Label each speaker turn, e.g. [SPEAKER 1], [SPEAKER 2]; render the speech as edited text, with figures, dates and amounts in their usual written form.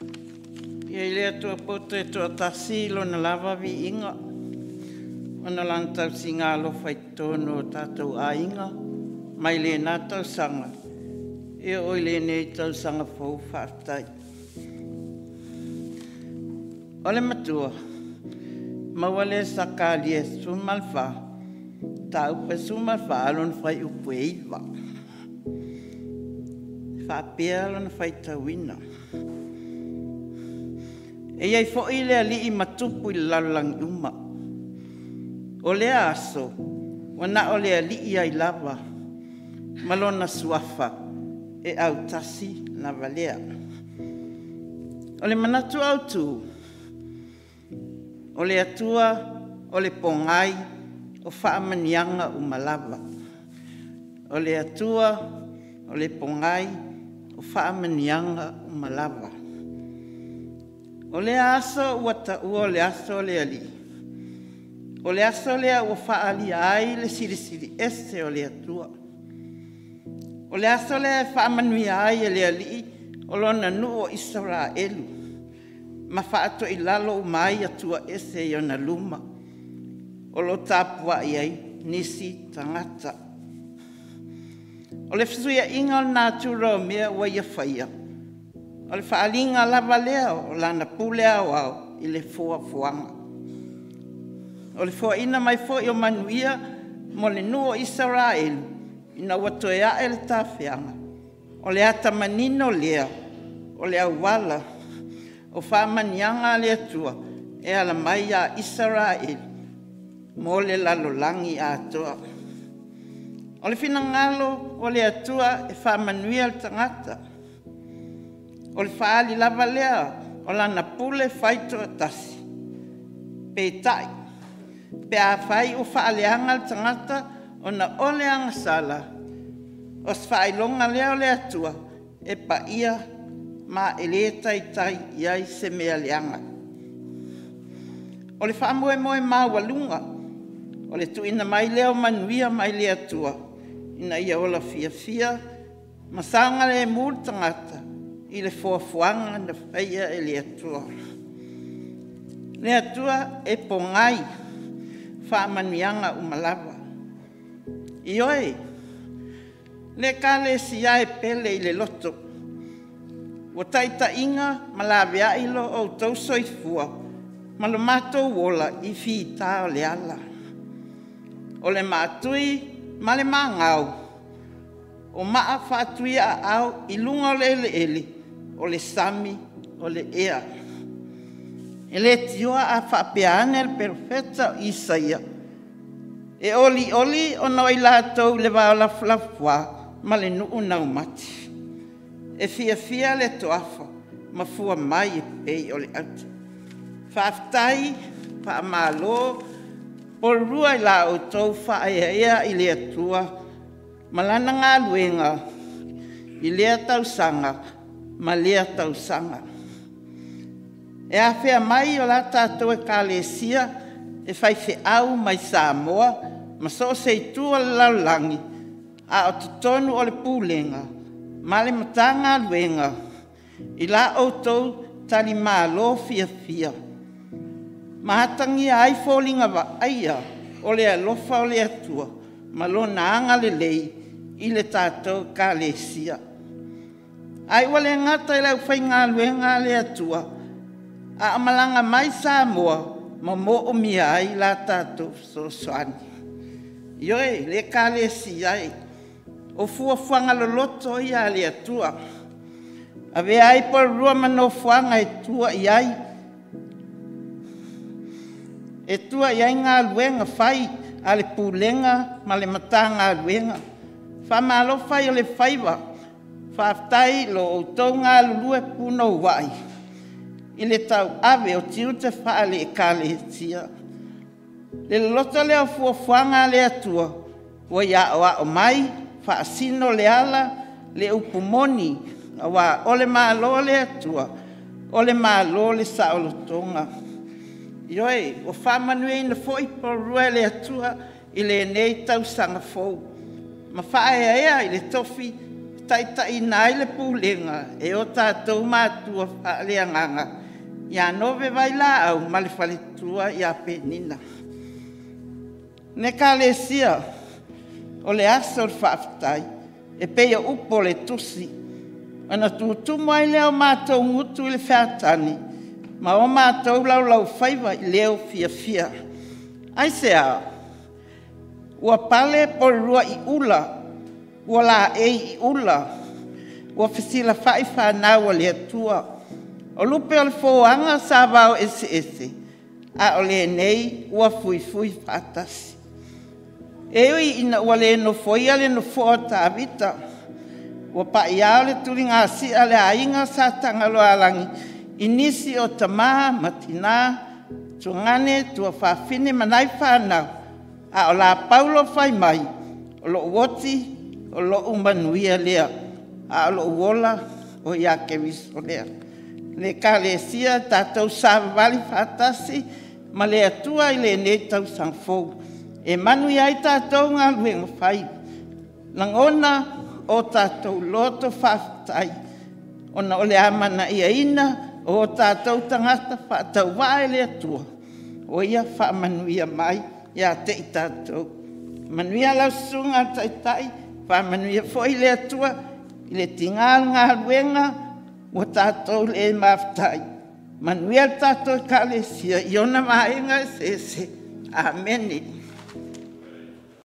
[SPEAKER 1] Ia I lea tua poto e tua tasi lona lava vi inga. Ona lang tau singa lo fai tono o tātou a inga. Mai le nā tau sanga. Ia oi le nei tau sanga fau whaatai. Ole matua. Mawale sakali e sumalfa. Ta upe sumalfa alon fai upe iwa. Whaapea alon fai tawina. E iai fo I lea li I matupu I lalang uma. O lea aso, wana o lea li I ai lava. Malona suafa e au tasi na valea. O le manatu au tu. O le atua, o le pongai, o whaamanianga umalava. O le atua, o le pongai, o whaamanianga umalava. O le aso wata ua o le aso le ali. O le aso lea ua whaali ai le siri ese o le atua. O le aso lea whaamanui ai le ali o lona nu o Israelu. Ma whaato I lalo mai atua ese I ona luma. O lo tāpua I ai nisi tangata. O le fisuia inga o nātura o mea ua ia whaia. O le whaalinga lava lea o lana pule au I le fua fuanga. O le fua ina mai fo I o manuia mo le nuo Israel ina watoe a le tawhianga. O le ata manino lea, o le awala, o whaamanianga le atua e ala mai a Israel mo le lalolangi atoa. O le finangalo o le atua e whaamanuia le tangata. O le whaali lava lea, o lana pule whaito atasi. Peitai, pe a whai o whaaleanga le tangata o na ole anga sala. O s'whailonga lea o le atua, e pa ia ma e le tai iai se mea leanga. O le whaamue moe mawalunga, o le tuina mai leo manuia mai le atua, ina ia ola fia, masanga le mūr tangata, I le fuafuanga na whaia e le atua. Le atua e pongai whaamanianga umalava. I oe, le kale sia e pele I le loto. O taita inga malawea ilo o tau soifua, malo mātou wola I whita o le ala. O le mātui, ma le māngau. O maa whaatui a au I lunga o le ele. O le sami, o le ea. E le tioa a whaapeane le perfeta Isaia. E oli o noi lātou le waola flafua, ma le nuu nau mati. E fia le toafa, ma fua mai e pei o le atu. Whaaftai, whaamalo, porua I la o tau whaeaea I le atua, malana ngā luenga, I lea tau sanga, ma lea tau sanga. E a whea mai o la tātou e kālesia, e whai whe au mai Samoa, ma so se I tua laulangi, a o tutonu o le pūlenga, ma le matanga luenga, I la o tau tali mālo fia. Ma hatangi ai fōlinga wa aia, o le alofa o le atua, ma lo naanga le lei, I le tātou kālesia. Ai wale ngata I lau whai ngā luenga le atua, a amalanga mai Samoa, ma mo o mia ai la tātou sosoani. Ioe, le kālesi ai, o fuafuanga loloto I a le atua. A ve ai por rua mano fuanga e tua I ai. E tua I ai ngā luenga whai, a le pūlenga, ma le mata ngā luenga. Whamalo whai o le whaiwa. Whaaftai lo o tau ngā lulue puno wai. I le tau ave o tiu te whaale e kāle tia. Le lota leo fuafuanga le atua. Wa ia o mai, whaasino le ala, le upumoni. Wa ole malo le atua. Ole malo le saolotonga. Ioe, o whamanue ina fo I porua le atua I le nei tau sanga fou. Ma whaea ea I le tofi tai nai le pulenga e o tātou mātua whaaleanganga. Ia nove vai la au male whaletua ia penina. Ne ka le sia o le asa o le whaafitai e peia upo le tusi. Ana tutu mai leo mātou ngutu i le whaatani ma o mātou lau whaiva i leo fia. Ai se a ua pale porua i ula ua la i ula ua fesila whai whanau le atua o lupe o le fōanga sa vau ese a o le nei ua fui whatasi e ina ua le no foia le no foa ta vita ua pa ia le turinga si ale ainga sa tangalo alangi inisi o tama matina tungane tua whawhine manai whanau a o la paulo whai mai o lo woti o lo umanuia lea a o lo uola o ia ke viso lea le ka le sia tātou sāwali whatasi ma le atua i le ne tau sangfou e manu iai tātou ngā luenga whai langona o tātou loto whawhatai ona o le amana ia ina o tātou tangata whatau wae le atua o ia whamanuia mai ia te i tātou manuia lau sunga tai whamanuia foi le atua i le tingal ngā luenga o tātou le mawhtai manuia tātou ka le sia i ona maenga se amene